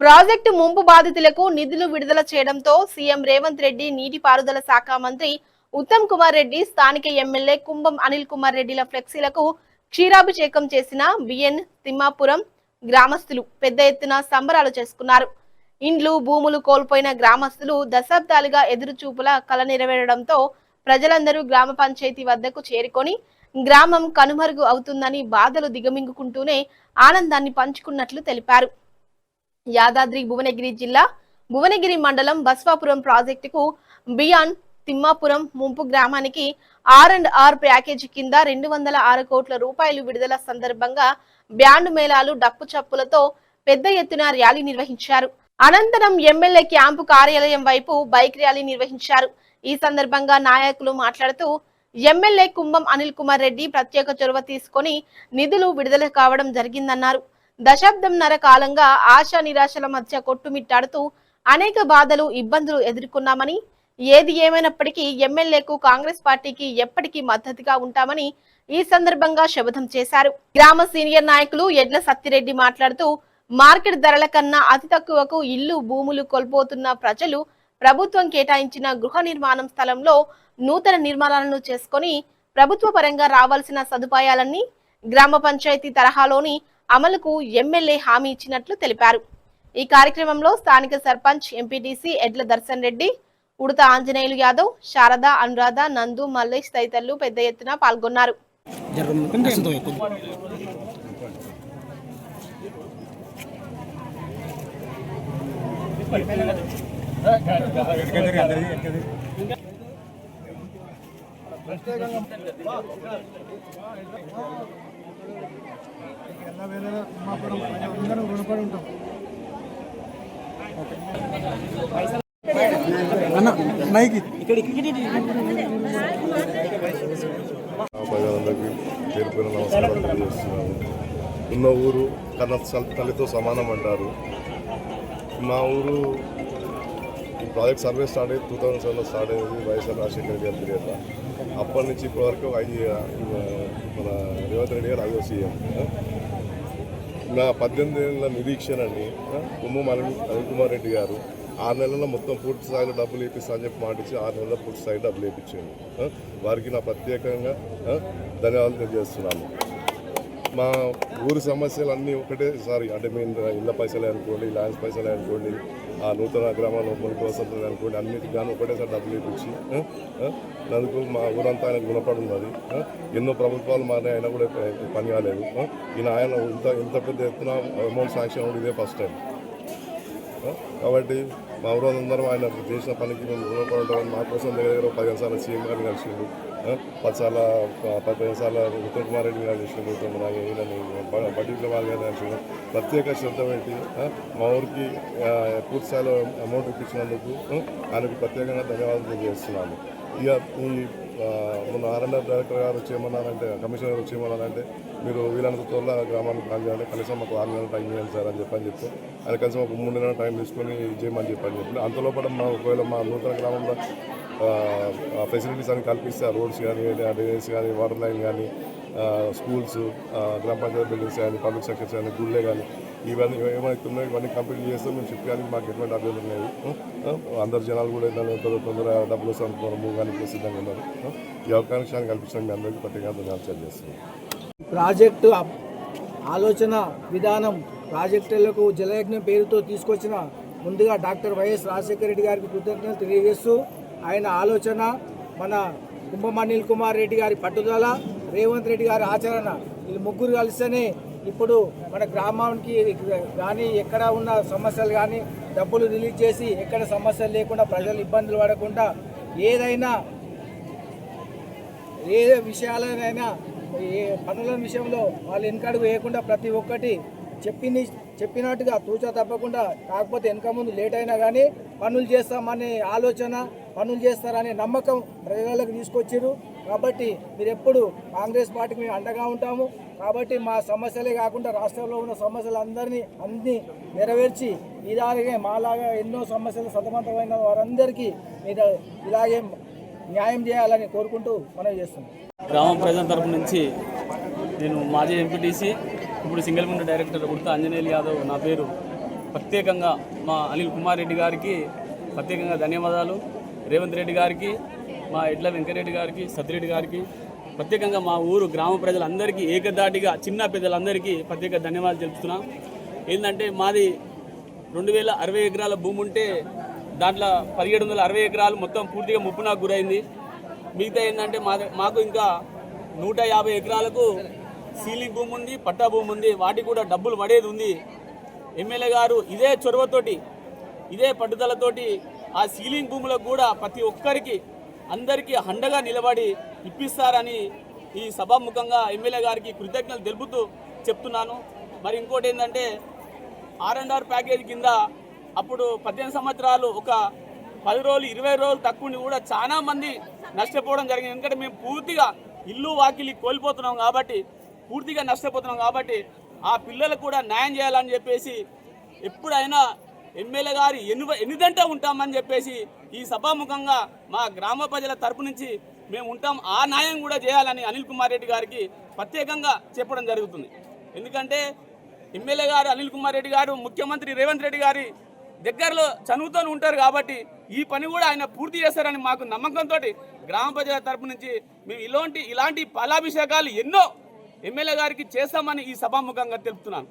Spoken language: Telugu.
ప్రాజెక్టు ముంపు బాధితులకు నిధులు విడుదల చేయడంతో సీఎం రేవంత్ రెడ్డి, నీటిపారుదల శాఖ మంత్రి ఉత్తమ్ కుమార్ రెడ్డి, స్థానిక ఎమ్మెల్యే కుంభం అనిల్ కుమార్ రెడ్డిల ఫ్లెక్సీలకు క్షీరాభిషేకం చేసిన బిఎన్ తిమ్మాపురం గ్రామస్తులు పెద్ద ఎత్తున సంబరాలు చేసుకున్నారు. ఇండ్లు, భూములు కోల్పోయిన గ్రామస్తులు దశాబ్దాలుగా ఎదురుచూపుల కల నెరవేరడంతో ప్రజలందరూ గ్రామ పంచాయతీ వద్దకు చేరుకొని గ్రామం కనుమరుగు అవుతుందని బాధలు దిగమింగుకుంటూనే ఆనందాన్ని పంచుకున్నట్లు తెలిపారు. యాదాద్రి భువనగిరి జిల్లా భువనగిరి మండలం బస్వాపురం ప్రాజెక్టుకు బియాన్ తిమ్మాపురం ముంపు గ్రామానికి R&R ప్యాకేజీ కింద 206 కోట్ల రూపాయలు విడుదల సందర్భంగా బ్యాండ్ మేళాలు, డప్పు చప్పులతో పెద్ద ఎత్తున ర్యాలీ నిర్వహించారు. అనంతరం ఎమ్మెల్యే క్యాంపు కార్యాలయం వైపు బైక్ ర్యాలీ నిర్వహించారు. ఈ సందర్భంగా నాయకులు మాట్లాడుతూ ఎమ్మెల్యే కుంభం అనిల్ కుమార్ రెడ్డి ప్రత్యేక చొరవ తీసుకొని నిధులు విడుదల కావడం జరిగిందన్నారు. దశాబ్దంన్నర కాలంగా ఆశా నిరాశల మధ్య కొట్టుమిట్టాడుతూ అనేక బాధలు, ఇబ్బందులు ఎదుర్కొన్నామని, ఏది ఏమైనప్పటికీ ఎమ్మెల్యేకు, కాంగ్రెస్ పార్టీకి ఎప్పటికీ మద్దతుగా ఉంటామని ఈ సందర్భంగా శపథం చేశారు. గ్రామ సీనియర్ నాయకులు ఎడ్ల సత్తిరెడ్డి మాట్లాడుతూ మార్కెట్ ధరల కన్నా అతి తక్కువకు ఇల్లు, భూములు కోల్పోతున్న ప్రజలు ప్రభుత్వం కేటాయించిన గృహ నిర్మాణం స్థలంలో నూతన నిర్మాణాలను చేసుకొని ప్రభుత్వ పరంగా రావాల్సిన సదుపాయాలన్నీ గ్రామ పంచాయతీ తరహాలోని అమలుకు ఎమ్మెల్యే హామీ ఇచ్చినట్లు తెలిపారు. ఈ కార్యక్రమంలో స్థానిక సర్పంచ్, ఎంపీటీసీ ఎడ్ల దర్శన్ రెడ్డి, ఉడత ఆంజనేయులు యాదవ్, శారద, అనురాధ, నందు, మల్లేష్ తదితరులు పెద్ద ఎత్తున పాల్గొన్నారు. పేరుపైన నమస్కారం తెలియజేస్తున్నాను. ఉన్న ఊరు కన్న తల్లితో సమానం అంటారు. మా ఊరు ఈ ప్రాజెక్ట్ సర్వే స్టార్ట్ అయ్యి 2007లో స్టార్ట్ అయ్యింది. వైఎస్ఆర్ రాజశేఖర రెడ్డి గారి పీరియడ్లో. అప్పటి నుంచి ఇప్పటి వరకు మన రేవంత్ రెడ్డి గారు 5వ సీఎం. నా 18 ఏళ్ళ నిరీక్షణని కుంభం అనిల్ కుమార్ రెడ్డి గారు 6 నెలల్లో మొత్తం పూర్తి స్థాయిలో డబ్బులు ఇప్పిస్తా అని చెప్పి మాటించి 6 నెలల్లో పూర్తి స్థాయిలో డబ్బులు ఇప్పించాను. వారికి నా ప్రత్యేకంగా ధన్యవాదాలు తెలియజేస్తున్నాను. మా ఊరి సమస్యలు అన్నీ ఒకటేసారి, అంటే మేము ఇళ్ళ పైసలే అనుకోండి, ల్యాండ్స్ పైసలే అనుకోండి, ఆ నూతన గ్రామాల్లో మురికి వసతులు అనుకోండి, అన్నిటికి కానీ ఒకటేసారి డబ్బులు ఇప్పించి అందుకు మా ఊరంతా ఆయన గుణపడి ఉన్నది. ఎన్నో ప్రభుత్వాలు మారినాయి, అయినా కూడా పని కాలేదు. ఈయన ఆయన ఇంత పెద్ద ఎత్తున అమౌంట్ శాంక్షన్ కూడా ఇదే ఫస్ట్ టైం. కాబట్టి మా ఊరందరం ఆయన చేసిన పనికి మేము రుణపడి ఉంటామని మా కోసం దగ్గర 15 సార్లు సీఎం గారిని కలిసిండు, 15 సార్లు ఉత్తమ్ కుమార్ రెడ్డి గారు కలిసిండు, బడ్డీ కుమార్ గారిని కలిసిండు. ప్రత్యేక శ్రద్ధ పెట్టి మా ఊరికి పూర్తి స్థాయిలో అమౌంట్ ఇప్పించినందుకు ఆయనకు ప్రత్యేకంగా ధన్యవాదాలు తెలియజేస్తున్నాను. ఇక ఈ మొన్న R&R డైరెక్టర్ గారు వచ్చేయమన్నారంటే, కమిషనర్ వచ్చేయమన్నారంటే మీరు వీళ్ళంత త్వరలో గ్రామానికి కాల్ చేయాలి, కనీసం మాకు 6 నెలల టైం ఇవ్వండి సార్ అని చెప్తే ఆయన కనీసం ఒక 3 నెలల టైం తీసుకొని చేయమని చెప్పి అంతలోపల ఒకవేళ మా నూతన గ్రామంలో ఫెసిలిటీస్ అని కల్పిస్తే, రోడ్స్ కానీ, డ్రైనేజ్ కానీ, వాటర్ లైన్ కానీ, స్కూల్స్, గ్రామ పంచాయతీ బిల్డింగ్స్ కానీ, పబ్లిక్ సెక్టర్స్ కానీ, గుళ్ళే కానీ, ఇవన్నీ ఏమైతున్నాయో ఇవన్నీ కంప్లీట్ చేస్తే మేము షిఫ్ట్ కానీ మాకు ఎటువంటి అభ్యర్థులు ఉన్నాయి. అందరు జనాలు కూడా తొందరగా డబ్బులు వస్తాను మూవ్ కానీ సిద్ధంగా ఉన్నారు. ఈ అవకాశాన్ని కల్పించడం మీ అందరికీ ప్రత్యేకంగా ధన్యవాదాలు చేస్తున్నాం. ప్రాజెక్టు ఆలోచన విధానం, ప్రాజెక్టులకు జలయజ్ఞం పేరుతో తీసుకొచ్చిన ముందుగా డాక్టర్ వైఎస్ రాజశేఖర రెడ్డి గారికి కృతజ్ఞతలు తెలియజేస్తూ, ఆయన ఆలోచన, మన కుంభం అనిల్ కుమార్ రెడ్డి గారి పట్టుదల, రేవంత్ రెడ్డి గారి ఆచరణ, వీళ్ళు ముగ్గురు కలిస్తేనే ఇప్పుడు మన గ్రామానికి కానీ ఎక్కడ ఉన్న సమస్యలు కానీ డబ్బులు రిలీజ్ చేసి ఎక్కడ సమస్యలు లేకుండా ప్రజలు ఇబ్బందులు పడకుండా ఏ విషయాలైనా ఏ పనుల విషయంలో వాళ్ళు వెనకడుగు వేయకుండా ప్రతి ఒక్కటి చెప్పినట్టుగా తూచా తప్పకుండా, కాకపోతే వెనక ముందు లేట్ అయినా కానీ పనులు చేస్తామనే ఆలోచన, పనులు చేస్తారనే నమ్మకం ప్రజలకు తీసుకొచ్చారు. కాబట్టి మీరు ఎప్పుడు కాంగ్రెస్ పార్టీకి మేము అండగా ఉంటాము. కాబట్టి మా సమస్యలే కాకుండా రాష్ట్రంలో ఉన్న సమస్యలు అన్నీ నెరవేర్చి ఇలాగే మాలాగా ఎన్నో సమస్యలు సతమతమైన వారందరికీ మీరు ఇలాగే న్యాయం చేయాలని కోరుకుంటూ మనం చేస్తున్నాం. గ్రామ ప్రజల తరపు నుంచి నేను మాజీ ఎంపీటీసీ, ఇప్పుడు సింగిల్ విండో డైరెక్టర్ ఉడత ఆంజనేయులు యాదవ్ నా పేరు. ప్రత్యేకంగా మా అనిల్ కుమార్ రెడ్డి గారికి ప్రత్యేకంగా ధన్యవాదాలు. రేవంత్ రెడ్డి గారికి, మా ఎడ్ల వెంకరెడ్డి గారికి, సత్యరెడ్డి గారికి, ప్రత్యేకంగా మా ఊరు గ్రామ ప్రజలందరికీ ఏకదాటిగా చిన్న పెద్దలందరికీ ప్రత్యేక ధన్యవాదాలు తెలుపుతున్నాం. ఏంటంటే మాది 2060 ఎకరాల భూమి ఉంటే దాంట్లో 1760 ఎకరాలు మొత్తం పూర్తిగా ముప్పునకు గురైంది. మిగతా ఏంటంటే మాకు ఇంకా 150 ఎకరాలకు సీలింగ్ భూమి ఉంది, పట్టా భూమి ఉంది. వాటికి కూడా డబ్బులు పడేది ఉంది. ఎమ్మెల్యే గారు ఇదే చొరవతోటి, ఇదే పట్టుదలతోటి ఆ సీలింగ్ భూములకు కూడా ప్రతి ఒక్కరికి అందరికీ అండగా నిలబడి ఇప్పిస్తారని ఈ సభాముఖంగా ఎమ్మెల్యే గారికి కృతజ్ఞతలు తెలుపుతూ చెప్తున్నాను. మరి ఇంకోటి ఏంటంటే R&R ప్యాకేజ్ కింద అప్పుడు 18 సంవత్సరాలు ఒక 10 రోజులు 20 రోజులు తక్కువ కూడా చాలా మంది నష్టపోవడం జరిగింది. ఎందుకంటే మేము పూర్తిగా ఇల్లు వాకిలి కోల్పోతున్నాం కాబట్టి, పూర్తిగా నష్టపోతున్నాం కాబట్టి ఆ పిల్లలకు కూడా న్యాయం చేయాలని చెప్పేసి ఎప్పుడైనా ఎమ్మెల్యే గారి ఎన్నిదంటే ఉంటామని చెప్పేసి ఈ సభాముఖంగా మా గ్రామ ప్రజల తరపు నుంచి మేము ఉంటాం. ఆ న్యాయం కూడా చేయాలని అనిల్ కుమార్ రెడ్డి గారికి ప్రత్యేకంగా చెప్పడం జరుగుతుంది. ఎందుకంటే ఎమ్మెల్యే గారు అనిల్ కుమార్ రెడ్డి గారు ముఖ్యమంత్రి రేవంత్ రెడ్డి గారి దగ్గరలో చదువుతూ ఉంటారు కాబట్టి ఈ పని కూడా ఆయన పూర్తి చేస్తారని మాకు నమ్మకంతో గ్రామ ప్రజల తరపు నుంచి మేము ఇలాంటి పాలాభిషేకాలు ఎన్నో ఎమ్మెల్యే గారికి చేస్తామని ఈ సభాముఖంగా తెలుపుతున్నాను.